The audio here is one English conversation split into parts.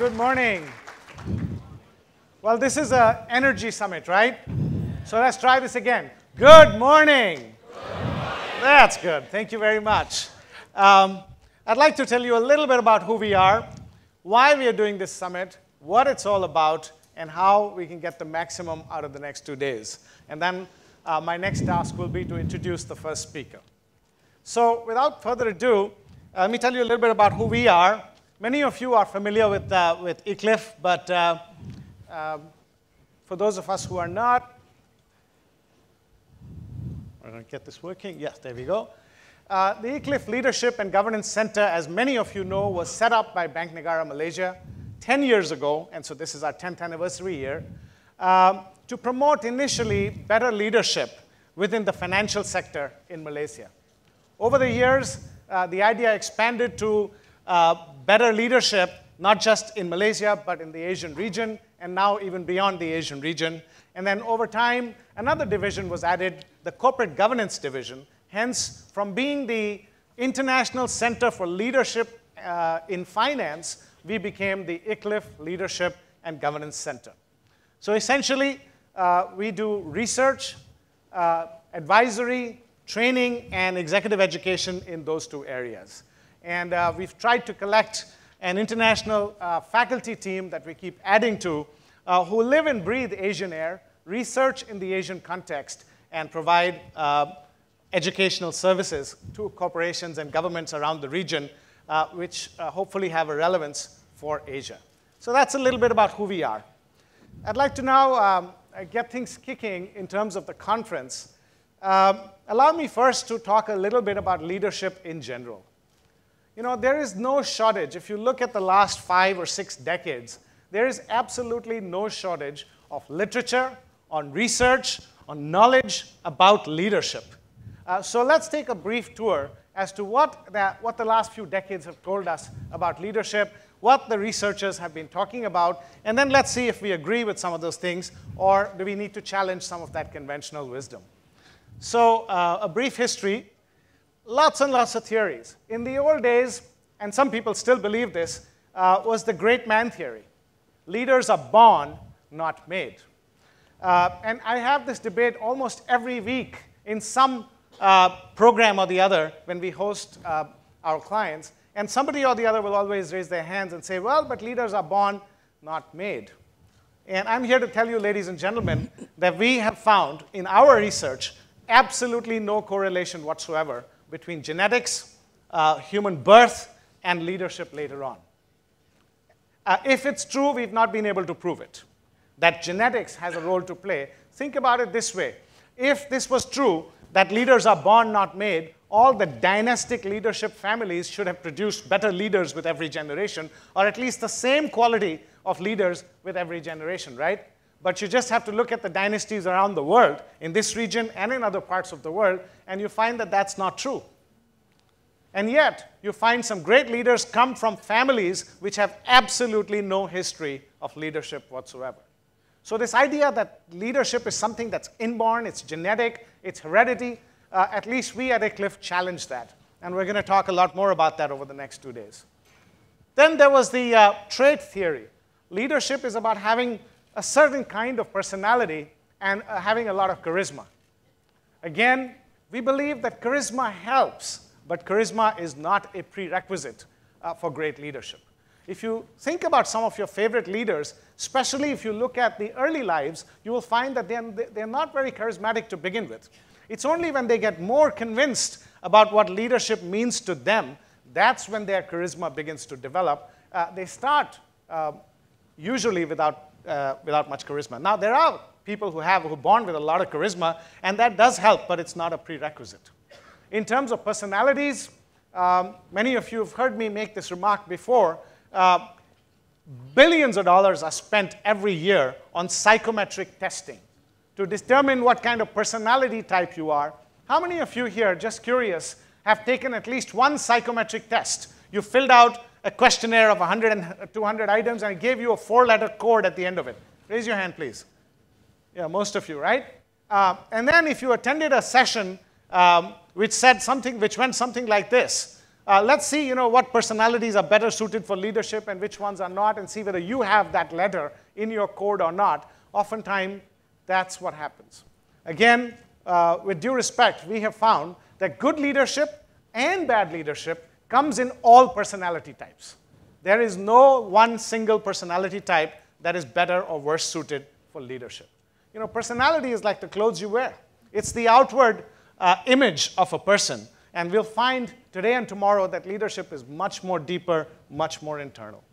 Good morning. Well, this is an energy summit, right? So let's try this again. Good morning. Good morning. That's good. Thank you very much. I'd like to tell you a little bit about who we are, why we are doing this summit, what it's all about, and how we can get the maximum out of the next 2 days. And then my next task will be to introduce the first speaker. So without further ado, let me tell you a little bit about who we are. Many of you are familiar with Iclif, but for those of us who are not, we're going to get this working. Yes, there we go. The Iclif Leadership and Governance Center, as many of you know, was set up by Bank Negara Malaysia 10 years ago, and so this is our 10th anniversary year, to promote initially better leadership within the financial sector in Malaysia. Over the years, the idea expanded to better leadership, not just in Malaysia, but in the Asian region, and now even beyond the Asian region. And then over time, another division was added, the Corporate Governance Division. Hence, from being the International Center for Leadership in Finance, we became the Iclif Leadership and Governance Center. So essentially, we do research, advisory, training, and executive education in those two areas. And we've tried to collect an international faculty team that we keep adding to who live and breathe Asian air, research in the Asian context, and provide educational services to corporations and governments around the region, which hopefully have a relevance for Asia. So that's a little bit about who we are. I'd like to now get things kicking in terms of the conference. Allow me first to talk a little bit about leadership in general. You know, there is no shortage. If you look at the last 5 or 6 decades, there is absolutely no shortage of literature, on research, on knowledge about leadership. So let's take a brief tour as to what the last few decades have told us about leadership, what the researchers have been talking about, and then let's see if we agree with some of those things, or do we need to challenge some of that conventional wisdom. So a brief history. Lots and lots of theories. In the old days, and some people still believe this, was the great man theory. Leaders are born, not made. And I have this debate almost every week in some program or the other when we host our clients. And somebody or the other will always raise their hands and say, well, but leaders are born, not made. And I'm here to tell you, ladies and gentlemen, that we have found in our research absolutely no correlation whatsoever between genetics, human birth, and leadership later on. If it's true, we've not been able to prove it, that genetics has a role to play. Think about it this way. If this was true, that leaders are born, not made, all the dynastic leadership families should have produced better leaders with every generation, or at least the same quality of leaders with every generation, right? But you just have to look at the dynasties around the world, in this region and in other parts of the world, and you find that that's not true. And yet, you find some great leaders come from families which have absolutely no history of leadership whatsoever. So this idea that leadership is something that's inborn, it's genetic, it's heredity, at least we at Iclif challenge that. And we're going to talk a lot more about that over the next 2 days. Then there was the trait theory. Leadership is about having a certain kind of personality and having a lot of charisma. Again, we believe that charisma helps, but charisma is not a prerequisite for great leadership. If you think about some of your favorite leaders, especially if you look at the early lives, you will find that they're not very charismatic to begin with. It's only when they get more convinced about what leadership means to them, that's when their charisma begins to develop. They start usually without much charisma. Now, there are people who are born with a lot of charisma, and that does help, but it's not a prerequisite. In terms of personalities, many of you have heard me make this remark before. Billions of dollars are spent every year on psychometric testing to determine what kind of personality type you are. How many of you here, just curious, have taken at least one psychometric test? You filled out a questionnaire of 100 and 200 items, and it gave you a 4-letter code at the end of it. Raise your hand, please. Yeah, most of you, right? And then if you attended a session which went something like this, Let's see, what personalities are better suited for leadership and which ones are not, and see whether you have that letter in your code or not. Oftentimes, that's what happens. Again, with due respect, we have found that good leadership and bad leadership comes in all personality types. There is no one single personality type that is better or worse suited for leadership. Personality is like the clothes you wear. It's the outward image of a person. And we'll find today and tomorrow that leadership is much more deeper, much more internal.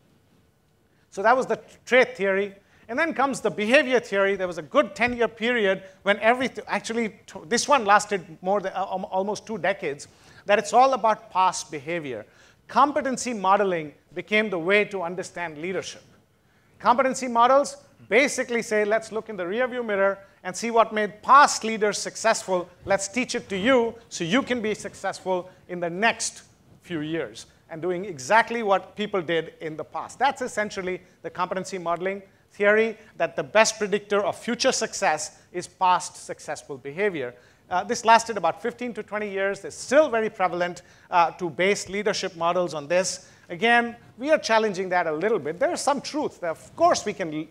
So that was the trait theory. And then comes the behavior theory. There was a good 10-year period when actually, this one lasted more than almost 2 decades, that it's all about past behavior. Competency modeling became the way to understand leadership. Competency models basically say, let's look in the rearview mirror and see what made past leaders successful. Let's teach it to you so you can be successful in the next few years and doing exactly what people did in the past. That's essentially the competency modeling theory, that the best predictor of future success is past successful behavior. This lasted about 15 to 20 years. It's still very prevalent to base leadership models on this. Again, we are challenging that a little bit. There is some truth. Of course, we can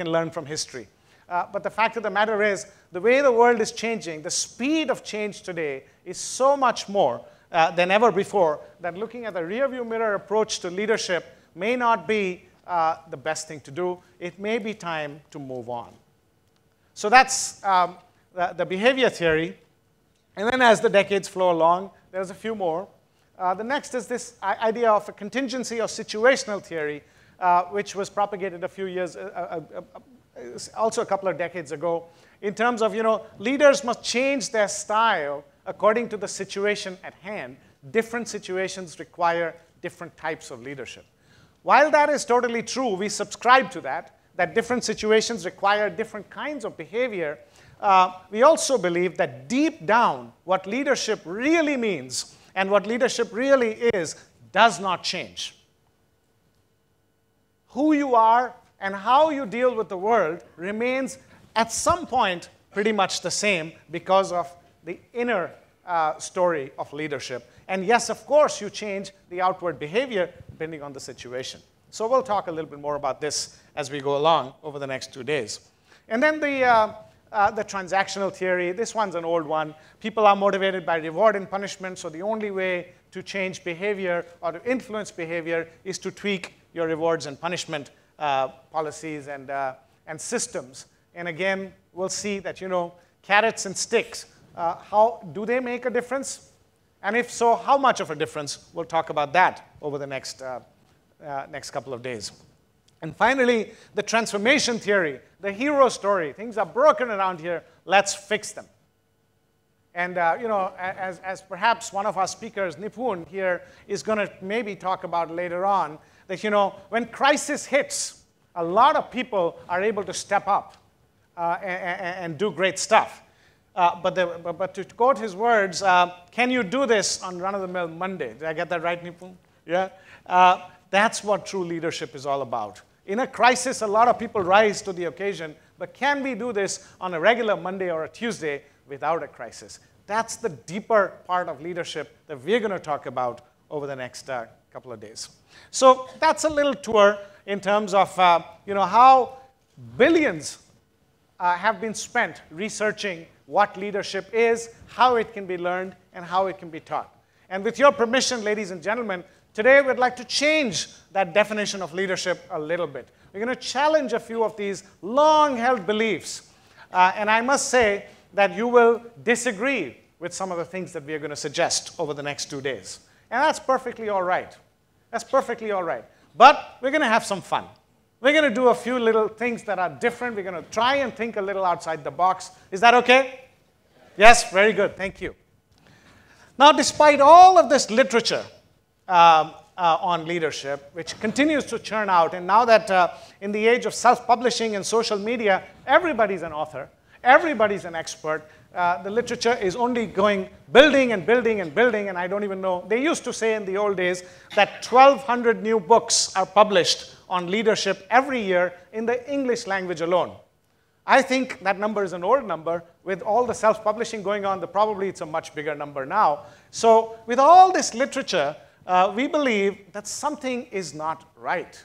learn from history. But the fact of the matter is, the way the world is changing, the speed of change today is so much more than ever before that looking at the rearview mirror approach to leadership may not be the best thing to do. It may be time to move on. So that's the behavior theory. And then as the decades flow along, there's a few more. The next is this idea of a contingency or situational theory, which was propagated a few years, also a couple of decades ago, in terms of, leaders must change their style according to the situation at hand. Different situations require different types of leadership. While that is totally true, we subscribe to that different situations require different kinds of behavior. We also believe that deep down, what leadership really means and what leadership really is does not change. Who you are and how you deal with the world remains at some point pretty much the same because of the inner story of leadership. And yes, of course, you change the outward behavior depending on the situation. So we'll talk a little bit more about this as we go along over the next 2 days. And then the transactional theory, this one's an old one. People are motivated by reward and punishment, so the only way to change behavior or to influence behavior is to tweak your rewards and punishment policies and systems. And again, we'll see that, carrots and sticks, how do they make a difference? And if so, how much of a difference? We'll talk about that over the next couple of days. And finally, the transformation theory, the hero story. Things are broken around here. Let's fix them. And as perhaps one of our speakers, Nipun here, is going to maybe talk about later on, that when crisis hits, a lot of people are able to step up and do great stuff. But to quote his words, can you do this on run-of-the-mill Monday? Did I get that right, Nipun? Yeah? That's what true leadership is all about. In a crisis, a lot of people rise to the occasion, but can we do this on a regular Monday or a Tuesday without a crisis? That's the deeper part of leadership that we're going to talk about over the next couple of days. So that's a little tour in terms of how billions have been spent researching what leadership is, how it can be learned, and how it can be taught. And with your permission, ladies and gentlemen, today we'd like to change that definition of leadership a little bit. We're going to challenge a few of these long-held beliefs. And I must say that you will disagree with some of the things that we are going to suggest over the next 2 days. And that's perfectly all right. That's perfectly all right. But we're going to have some fun. We're going to do a few little things that are different. We're going to try and think a little outside the box. Is that okay? Yes? Very good. Thank you. Now, despite all of this literature on leadership, which continues to churn out, and now that in the age of self-publishing and social media, everybody's an author, everybody's an expert, the literature is only building and building and building, and I don't even know. They used to say in the old days that 1,200 new books are published on leadership every year in the English language alone. I think that number is an old number. With all the self-publishing going on, probably it's a much bigger number now. So with all this literature, we believe that something is not right.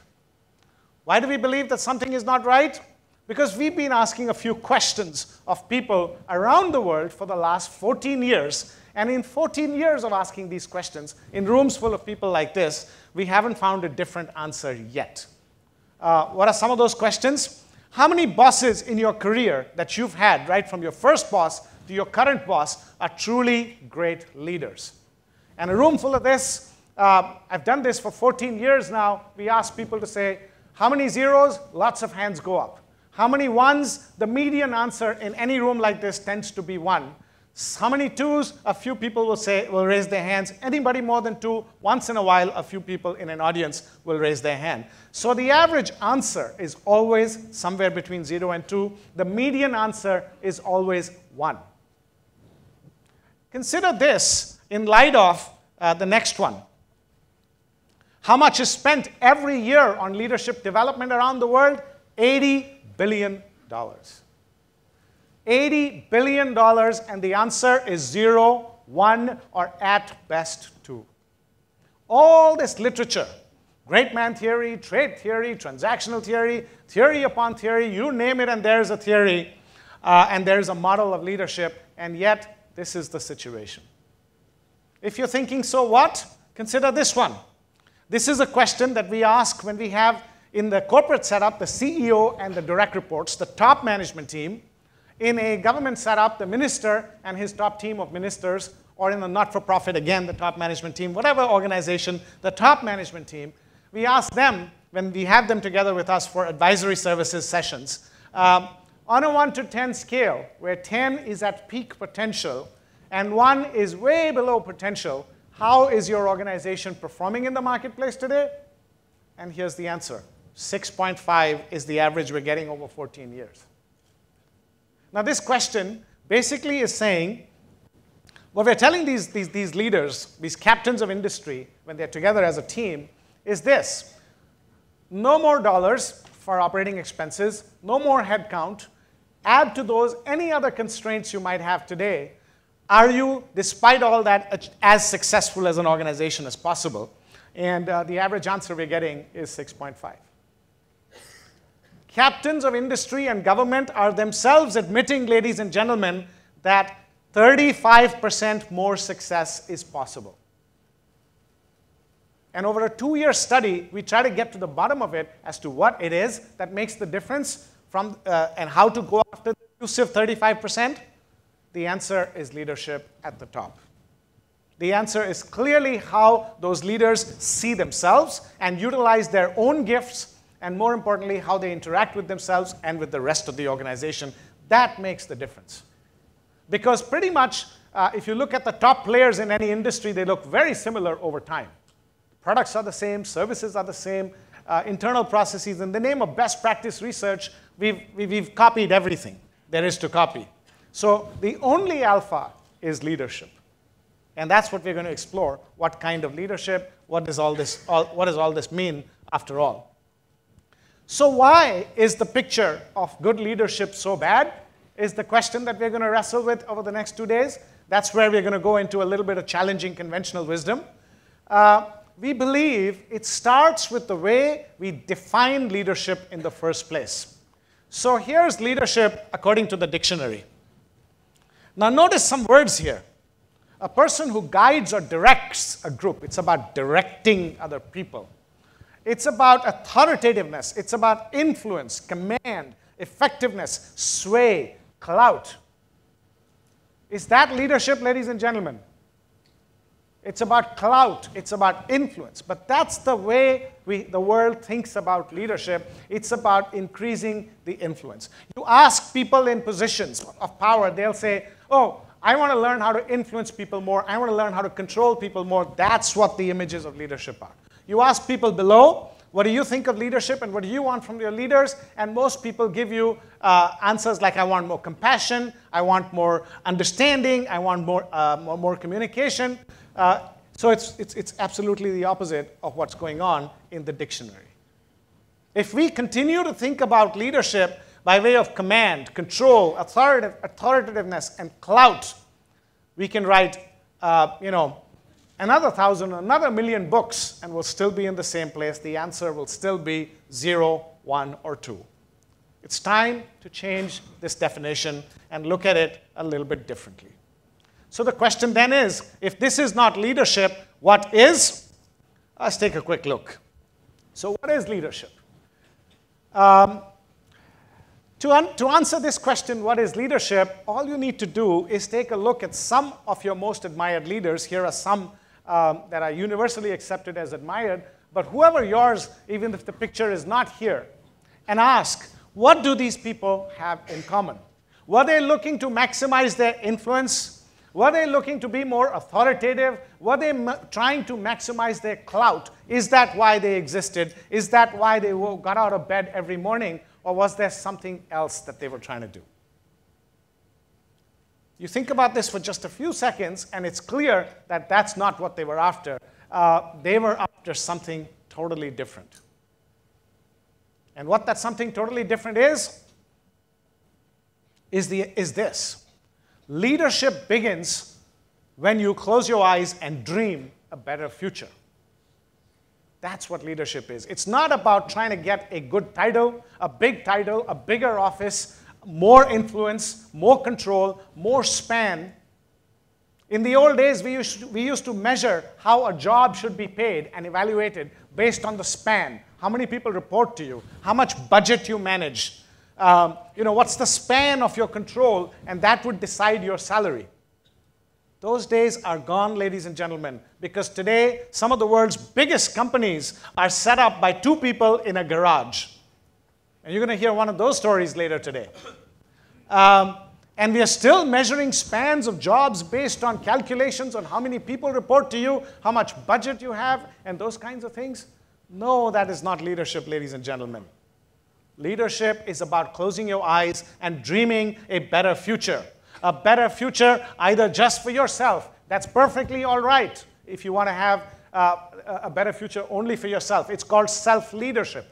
Why do we believe that something is not right? Because we've been asking a few questions of people around the world for the last 14 years. And in 14 years of asking these questions, in rooms full of people like this, we haven't found a different answer yet. What are some of those questions? How many bosses in your career that you've had, right, from your first boss to your current boss, are truly great leaders? And a room full of this, I've done this for 14 years now. We ask people to say, how many zeros? Lots of hands go up. How many ones? The median answer in any room like this tends to be 1. How many 2s? A few people will raise their hands. Anybody more than 2? Once in a while, a few people in an audience will raise their hand. So the average answer is always somewhere between 0 and 2. The median answer is always 1. Consider this in light of the next one. How much is spent every year on leadership development around the world? $80 billion. $80 billion, and the answer is 0, 1, or at best 2. All this literature, great man theory, trait theory, transactional theory, theory upon theory, you name it and there's a theory, and there's a model of leadership, and yet this is the situation. If you're thinking, so what? Consider this one. This is a question that we ask when we have in the corporate setup the CEO and the direct reports, the top management team. In a government setup, the minister and his top team of ministers, or in a not-for-profit, again, the top management team, whatever organization, the top management team, we ask them, when we have them together with us for advisory services sessions, on a 1 to 10 scale, where 10 is at peak potential and 1 is way below potential, how is your organization performing in the marketplace today? And here's the answer. 6.5 is the average we're getting over 14 years. Now, this question basically is saying, what we're telling these leaders, these captains of industry, when they're together as a team, is this. No more dollars for operating expenses, no more headcount. Add to those any other constraints you might have today. Are you, despite all that, as successful as an organization as possible? And the average answer we're getting is 6.5. Captains of industry and government are themselves admitting, ladies and gentlemen, that 35% more success is possible. And over a 2-year study, we try to get to the bottom of it as to what it is that makes the difference from, and how to go after the elusive 35%. The answer is leadership at the top. The answer is clearly how those leaders see themselves and utilize their own gifts, and more importantly, how they interact with themselves and with the rest of the organization. That makes the difference. Because pretty much, if you look at the top players in any industry, they look very similar over time. Products are the same, services are the same, internal processes. In the name of best practice research, we've copied everything there is to copy. So the only alpha is leadership. And that's what we're going to explore. What kind of leadership? What does all this mean after all? So why is the picture of good leadership so bad? Is the question that we're going to wrestle with over the next 2 days. That's where we're going to go into a little bit of challenging conventional wisdom. We believe it starts with the way we define leadership in the first place. So here's leadership according to the dictionary. Now notice some words here. A person who guides or directs a group. It's about directing other people. It's about authoritativeness. It's about influence, command, effectiveness, sway, clout. Is that leadership, ladies and gentlemen? It's about clout. It's about influence. But that's the way the world thinks about leadership. It's about increasing the influence. You ask people in positions of power, they'll say, oh, I want to learn how to influence people more. I want to learn how to control people more. That's what the images of leadership are. You ask people below, what do you think of leadership and what do you want from your leaders? And most people give you answers like, I want more compassion, I want more understanding, I want more communication. So it's absolutely the opposite of what's going on in the dictionary. If we continue to think about leadership by way of command, control, authoritativeness, and clout, we can write, another 1,000, another million books, and we'll still be in the same place. The answer will still be 0, 1, or 2. It's time to change this definition and look at it a little bit differently. So the question then is, if this is not leadership, what is? Let's take a quick look. So what is leadership? To answer this question, what is leadership, all you need to do is take a look at some of your most admired leaders. Here are some that are universally accepted as admired, but whoever yours, even if the picture is not here, and ask, what do these people have in common? Were they looking to maximize their influence? Were they looking to be more authoritative? Were they trying to maximize their clout? Is that why they existed? Is that why they got out of bed every morning? Or was there something else that they were trying to do? You think about this for just a few seconds, and it's clear that that's not what they were after. They were after something totally different. And what that something totally different is this. Leadership begins when you close your eyes and dream a better future. That's what leadership is. It's not about trying to get a good title, a bigger office, more influence, more control, more span. In the old days, we used to measure how a job should be paid and evaluated based on the span. How many people report to you? How much budget you manage? What's the span of your control? And that would decide your salary. Those days are gone, ladies and gentlemen, because today some of the world's biggest companies are set up by 2 people in a garage. And you're going to hear one of those stories later today. And we are still measuring spans of jobs based on calculations on how many people report to you, how much budget you have, and those kinds of things. No, that is not leadership, ladies and gentlemen. Leadership is about closing your eyes and dreaming a better future. A better future either just for yourself. That's perfectly all right if you want to have a better future only for yourself. It's called self-leadership.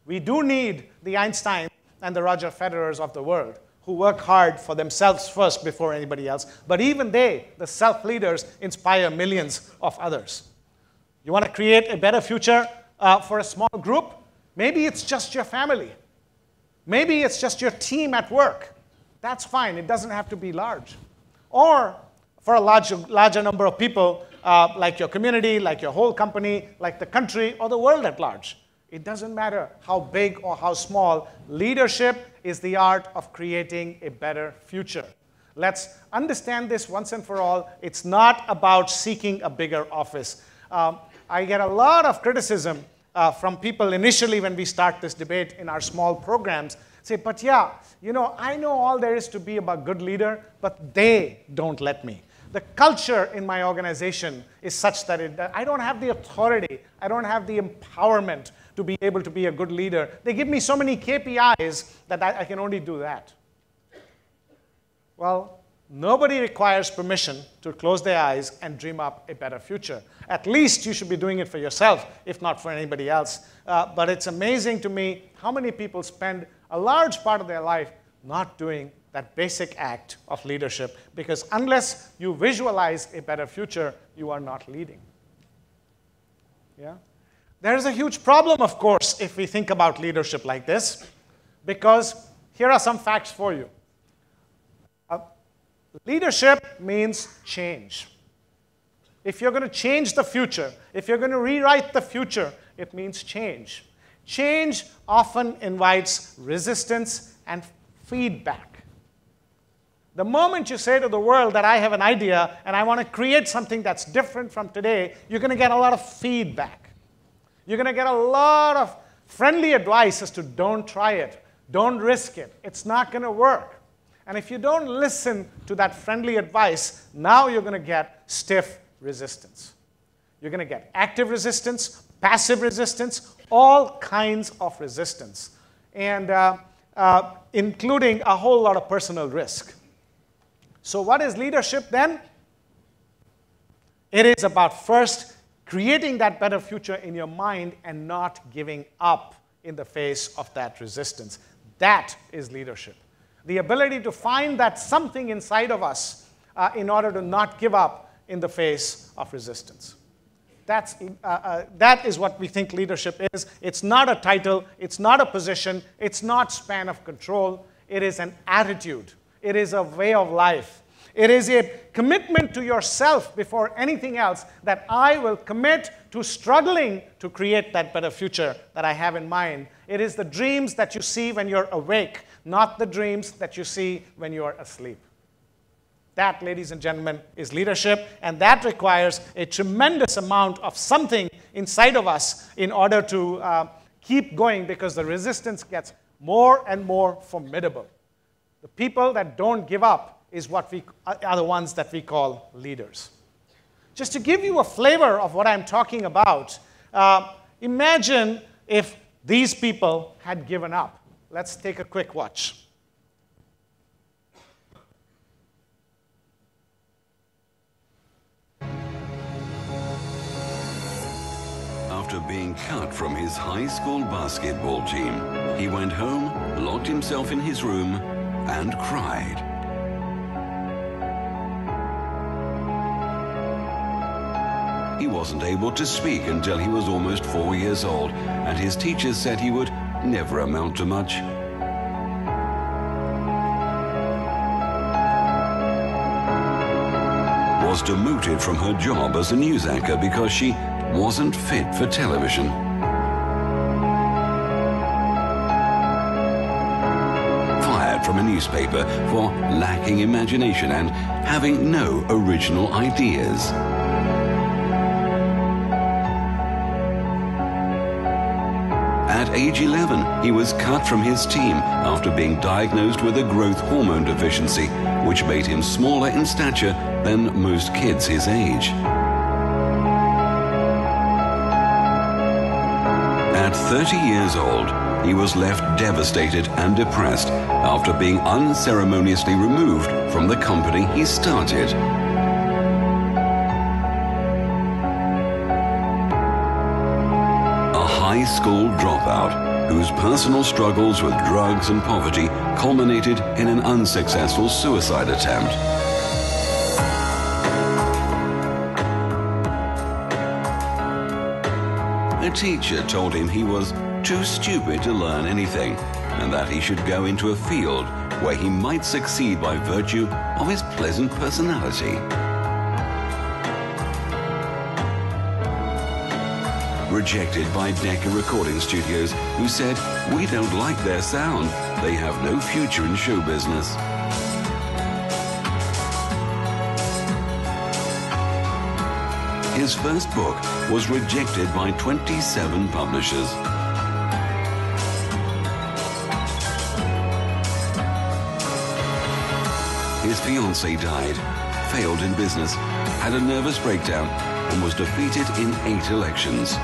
We do need the Einstein and the Roger Federers of the world who work hard for themselves first before anybody else. But even they, the self-leaders, inspire millions of others. You want to create a better future for a small group? Maybe it's just your family. Maybe it's just your team at work. That's fine. It doesn't have to be large. Or for a larger number of people, like your community, like your whole company, like the country, or the world at large. It doesn't matter how big or how small. Leadership is the art of creating a better future. Let's understand this once and for all. It's not about seeking a bigger office. I get a lot of criticism from people initially when we start this debate in our small programs. Say, but yeah, I know all there is to be about good leader, but they don't let me. The culture in my organization is such that I don't have the authority, I don't have the empowerment to be able to be a good leader. They give me so many KPIs that I can only do that. Well, nobody requires permission to close their eyes and dream up a better future. At least you should be doing it for yourself, if not for anybody else. But it's amazing to me how many people spend a large part of their life not doing that basic act of leadership, because unless you visualize a better future, you are not leading. Yeah? There is a huge problem, of course, if we think about leadership like this, because here are some facts for you. Leadership means change. If you're going to change the future, if you're going to rewrite the future, it means change. Change often invites resistance and feedback. The moment you say to the world that I have an idea and I want to create something that's different from today, you're going to get a lot of feedback. You're going to get a lot of friendly advice as to don't try it, don't risk it, it's not going to work. And if you don't listen to that friendly advice, now you're going to get stiff resistance. You're going to get active resistance, passive resistance, all kinds of resistance, and including a whole lot of personal risk. So what is leadership then? It is about first creating that better future in your mind and not giving up in the face of that resistance. That is leadership. The ability to find that something inside of us in order to not give up in the face of resistance. That is what we think leadership is. It's not a title. It's not a position. It's not span of control. It is an attitude. It is a way of life. It is a commitment to yourself before anything else, that I will commit to struggling to create that better future that I have in mind. It is the dreams that you see when you're awake, not the dreams that you see when you're asleep. That, ladies and gentlemen, is leadership, and that requires a tremendous amount of something inside of us in order to keep going, because the resistance gets more and more formidable. The people that don't give up is what are the ones that we call leaders. Just to give you a flavor of what I'm talking about, imagine if these people had given up. Let's take a quick watch. After being cut from his high school basketball team, he went home, locked himself in his room, and cried. He wasn't able to speak until he was almost 4 years old, and his teachers said he would never amount to much. Was demoted from her job as a news anchor because she wasn't fit for television. Fired from a newspaper for lacking imagination and having no original ideas. At age 11, he was cut from his team after being diagnosed with a growth hormone deficiency, which made him smaller in stature than most kids his age. At 30 years old, he was left devastated and depressed after being unceremoniously removed from the company he started. High school dropout, whose personal struggles with drugs and poverty culminated in an unsuccessful suicide attempt. A teacher told him he was too stupid to learn anything, and that he should go into a field where he might succeed by virtue of his pleasant personality. Rejected by Decca Recording Studios, who said, "We don't like their sound. They have no future in show business." His first book was rejected by 27 publishers. His fiancée died, failed in business, had a nervous breakdown, and was defeated in 8 elections.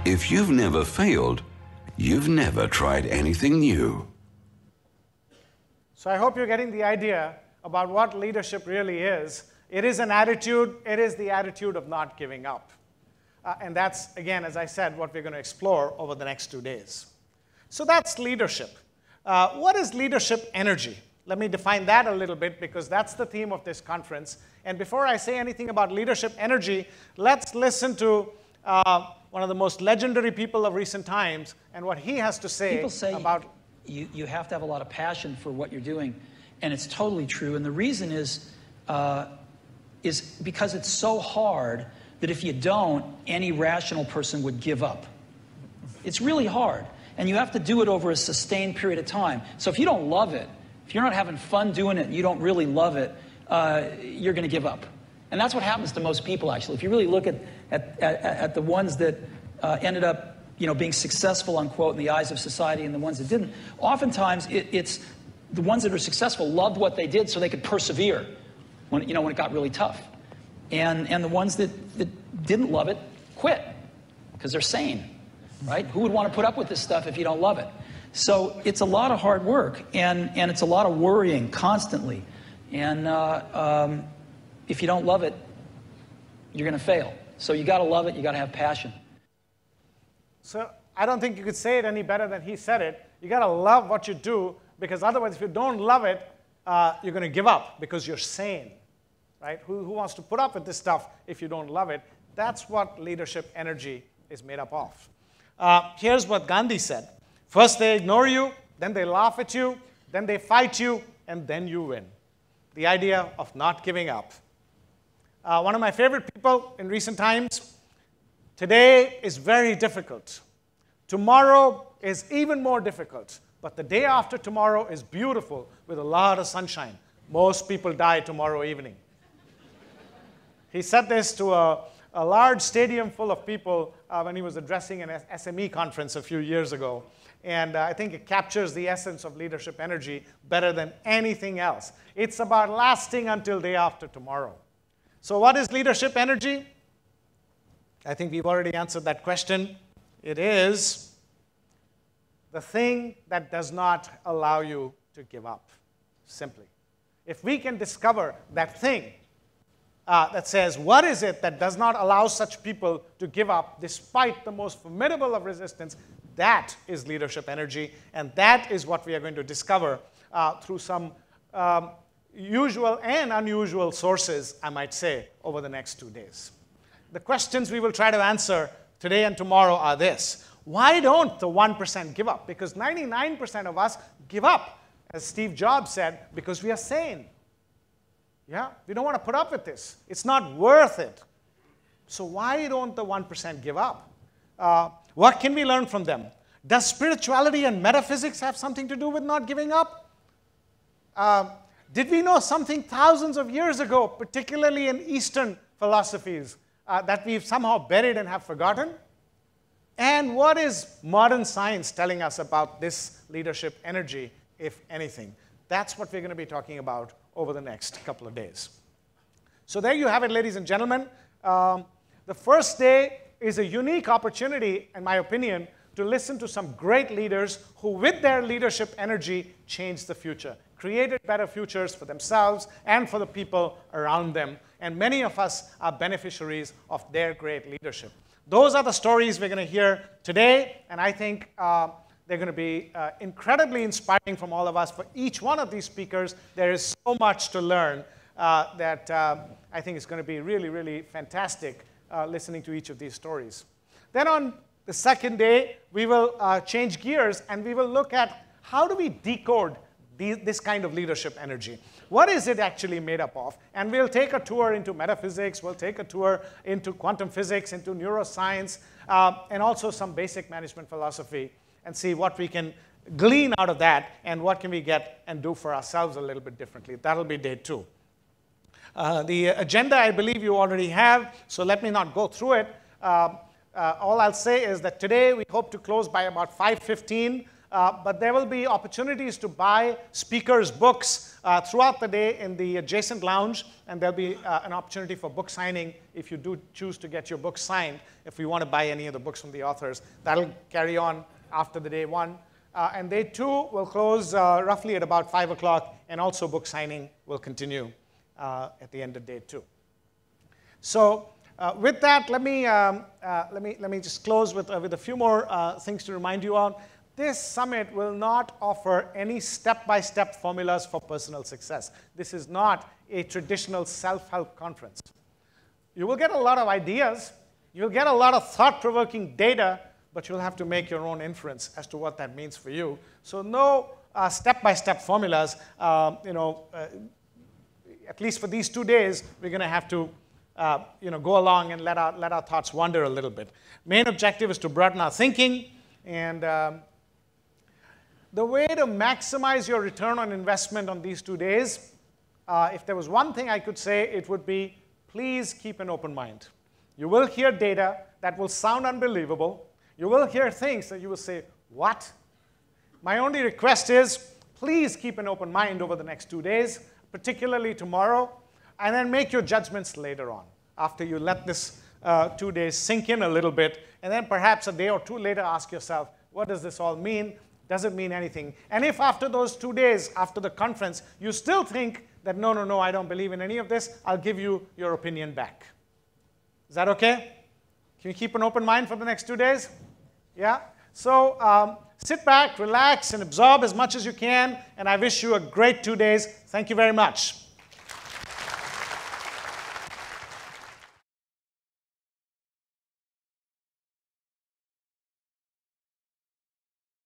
If you've never failed, you've never tried anything new. So I hope you're getting the idea about what leadership really is. It is an attitude. It is the attitude of not giving up. And that's, again, as I said, what we're going to explore over the next 2 days. So that's leadership. What is leadership energy? Let me define that a little bit, because that's the theme of this conference. And before I say anything about leadership energy, let's listen to one of the most legendary people of recent times and what he has to say. People say about you have to have a lot of passion for what you're doing, and it's totally true. And the reason is because it's so hard that if you don't, any rational person would give up. It's really hard, and you have to do it over a sustained period of time. So if you don't love it, if you're not having fun doing it and you don't really love it, you're going to give up. And that's what happens to most people, actually. If you really look at the ones that ended up, being successful, unquote, in the eyes of society, and the ones that didn't, oftentimes it's the ones that are successful loved what they did so they could persevere when it got really tough. And the ones that didn't love it quit because they're sane, right? Who would want to put up with this stuff if you don't love it? So it's a lot of hard work, and it's a lot of worrying constantly. And if you don't love it, you're going to fail. So you got to love it. You got to have passion. So I don't think you could say it any better than he said it. You got to love what you do, because otherwise, if you don't love it, you're going to give up because you're sane, right? Who wants to put up with this stuff if you don't love it? That's what leadership energy is made up of. Here's what Gandhi said. First, they ignore you, then they laugh at you, then they fight you, and then you win. The idea of not giving up. One of my favorite people in recent times, today is very difficult. Tomorrow is even more difficult. But the day after tomorrow is beautiful with a lot of sunshine. Most people die tomorrow evening. He said this to a large stadium full of people when he was addressing an SME conference a few years ago. And I think it captures the essence of leadership energy better than anything else. It's about lasting until day after tomorrow. So what is leadership energy? I think we've already answered that question. It is the thing that does not allow you to give up, simply. If we can discover that thing that says, what is it that does not allow such people to give up despite the most formidable of resistance, that is leadership energy, and that is what we are going to discover through some usual and unusual sources, I might say, over the next 2 days. The questions we will try to answer today and tomorrow are this. Why don't the 1% give up? Because 99% of us give up, as Steve Jobs said, because we are sane. Yeah, we don't want to put up with this. It's not worth it. So why don't the 1% give up? What can we learn from them? Does spirituality and metaphysics have something to do with not giving up? Did we know something thousands of years ago, particularly in Eastern philosophies, that we've somehow buried and have forgotten? And what is modern science telling us about this leadership energy, if anything? That's what we're going to be talking about over the next couple of days. So there you have it, ladies and gentlemen. The first day is a unique opportunity, in my opinion, to listen to some great leaders who, with their leadership energy, changed the future, created better futures for themselves and for the people around them. And many of us are beneficiaries of their great leadership. Those are the stories we're going to hear today, and I think they're going to be incredibly inspiring from all of us. For each one of these speakers, there is so much to learn that I think is going to be really, really fantastic listening to each of these stories. Then on the second day, we will change gears, and we will look at how do we decode this kind of leadership energy. What is it actually made up of? And we'll take a tour into metaphysics, we'll take a tour into quantum physics, into neuroscience, and also some basic management philosophy, and see what we can glean out of that and what can we get and do for ourselves a little bit differently. That'll be day 2. The agenda, I believe you already have, so let me not go through it. All I'll say is that today we hope to close by about 5:15. But there will be opportunities to buy speakers' books throughout the day in the adjacent lounge, and there'll be an opportunity for book signing if you do choose to get your book signed. If you want to buy any of the books from the authors, that'll carry on after the day 1. And day 2 will close roughly at about 5 o'clock, and also book signing will continue at the end of day 2. So with that, let me just close with a few more things to remind you on. This summit will not offer any step-by-step formulas for personal success. This is not a traditional self-help conference. You will get a lot of ideas. You'll get a lot of thought-provoking data, but you'll have to make your own inference as to what that means for you. So no step-by-step formulas. At least for these 2 days, we're going to have to go along and let our thoughts wander a little bit. Main objective is to broaden our thinking, and the way to maximize your return on investment on these 2 days, if there was one thing I could say, it would be, please keep an open mind. You will hear data that will sound unbelievable. You will hear things that you will say, what? My only request is, please keep an open mind over the next 2 days, particularly tomorrow, and then make your judgments later on, after you let this 2 days sink in a little bit, and then perhaps a day or 2 later ask yourself, what does this all mean? Does it mean anything? And if after those 2 days, after the conference, you still think that, no, I don't believe in any of this, I'll give you your opinion back. Is that okay? Can you keep an open mind for the next 2 days? Yeah? So sit back, relax, and absorb as much as you can, and I wish you a great 2 days. Thank you very much.